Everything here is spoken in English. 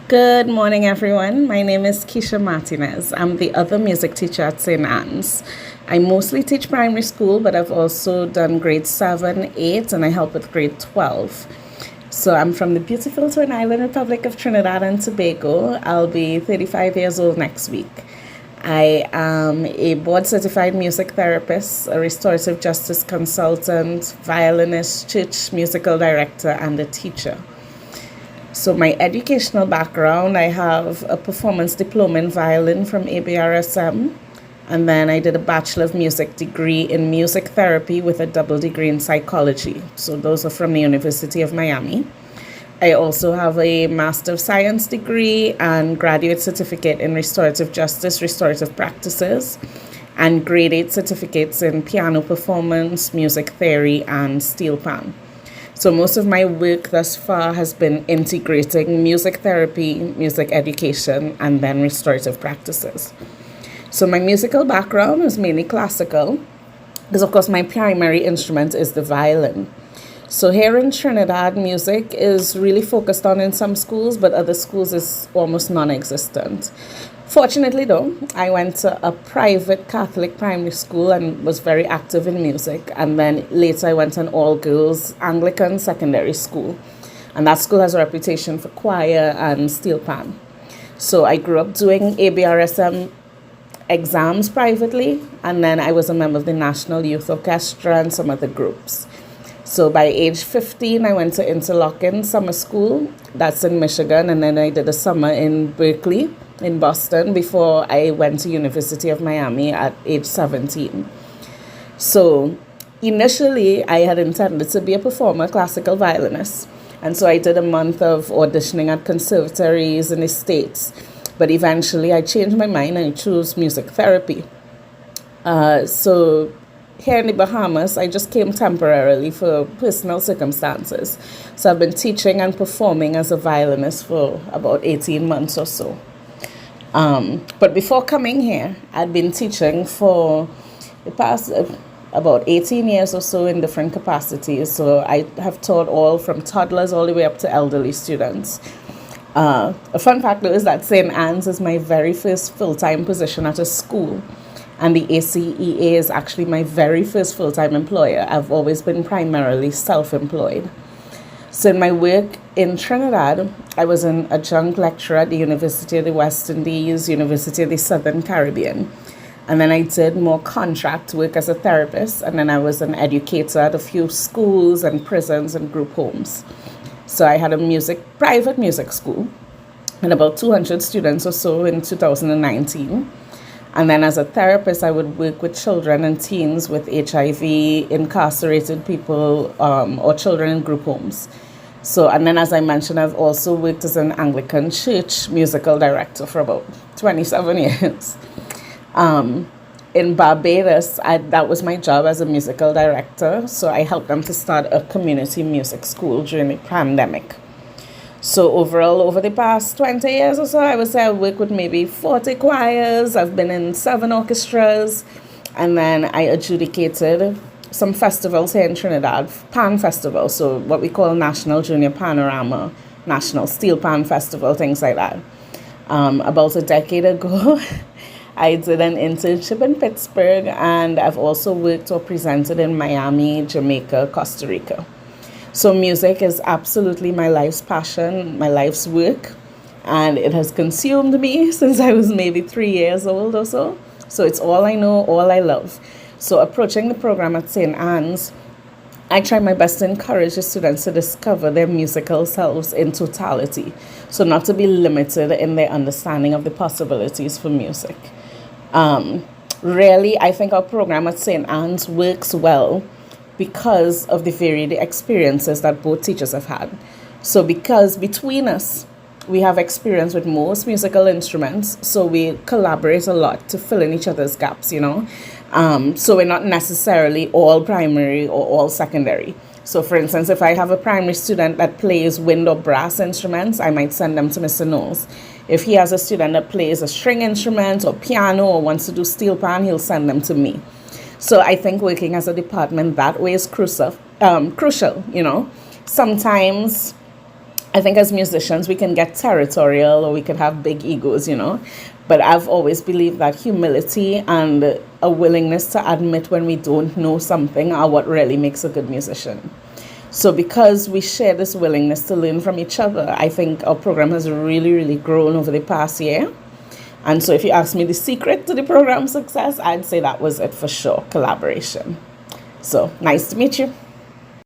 Good morning, everyone. My name is Keisha Martinez. I'm the other music teacher at St. Anne's. I mostly teach primary school, but I've also done grade 7, 8, and I help with grade 12. So I'm from the beautiful Twin Island Republic of Trinidad and Tobago. I'll be 35 years old next week. I am a board certified music therapist, a restorative justice consultant, violinist, church musical director, and a teacher. So my educational background, I have a performance diploma in violin from ABRSM, and then I did a Bachelor of Music degree in music therapy with a double degree in psychology. So those are from the University of Miami. I also have a Master of Science degree and graduate certificate in restorative justice, restorative practices, and grade 8 certificates in piano performance, music theory, and steel pan. So most of my work thus far has been integrating music therapy, music education, and then restorative practices. So my musical background is mainly classical, because of course my primary instrument is the violin. So here in Trinidad, music is really focused on in some schools, but other schools is almost non-existent. Fortunately though, I went to a private Catholic primary school and was very active in music. And then later I went to an all-girls Anglican secondary school. And that school has a reputation for choir and steel pan. So I grew up doing ABRSM exams privately, and then I was a member of the National Youth Orchestra and some other groups. So by age 15, I went to Interlochen Summer School, that's in Michigan, and then I did a summer in Berkeley, in Boston, before I went to University of Miami at age 17. So initially, I had intended to be a performer, classical violinist, and so I did a month of auditioning at conservatories in the States, but eventually I changed my mind and I chose music therapy. So here in the Bahamas, I just came temporarily for personal circumstances. So I've been teaching and performing as a violinist for about 18 months or so. But before coming here, I'd been teaching for the past about 18 years or so in different capacities. So I have taught all from toddlers all the way up to elderly students. A fun fact though is that St. Anne's is my very first full-time position at a school. And the ACEA is actually my very first full-time employer. I've always been primarily self-employed. So in my work in Trinidad, I was an adjunct lecturer at the University of the West Indies, University of the Southern Caribbean. And then I did more contract work as a therapist, and then I was an educator at a few schools and prisons and group homes. So I had a private music school and about 200 students or so in 2019. And then as a therapist, I would work with children and teens with HIV, incarcerated people, or children in group homes. So, and then as I mentioned, I've also worked as an Anglican church musical director for about 27 years. In Barbados, that was my job as a musical director. So I helped them to start a community music school during the pandemic. So overall, over the past 20 years or so, I would say I work with maybe 40 choirs. I've been in 7 orchestras. And then I adjudicated some festivals here in Trinidad, Pan Festival, so what we call National Junior Panorama, National Steel Pan Festival, things like that. About a decade ago, I did an internship in Pittsburgh, and I've also worked or presented in Miami, Jamaica, Costa Rica. So music is absolutely my life's passion, my life's work, and it has consumed me since I was maybe 3 years old or so. So it's all I know, all I love. So approaching the program at St. Anne's, I try my best to encourage the students to discover their musical selves in totality. So not to be limited in their understanding of the possibilities for music. Really, I think our program at St. Anne's works well because of the varied experiences that both teachers have had. So because between us, we have experience with most musical instruments, so we collaborate a lot to fill in each other's gaps, So we're not necessarily all primary or all secondary. So for instance, if I have a primary student that plays wind or brass instruments, I might send them to Mr. Knowles. If he has a student that plays a string instrument or piano or wants to do steel pan, he'll send them to me. So I think working as a department that way is crucial. Sometimes I think as musicians, we can get territorial or we can have big egos, But I've always believed that humility and a willingness to admit when we don't know something are what really makes a good musician. So because we share this willingness to learn from each other, I think our program has really, really grown over the past year. And so if you ask me the secret to the program's success, I'd say that was it for sure, collaboration. So nice to meet you.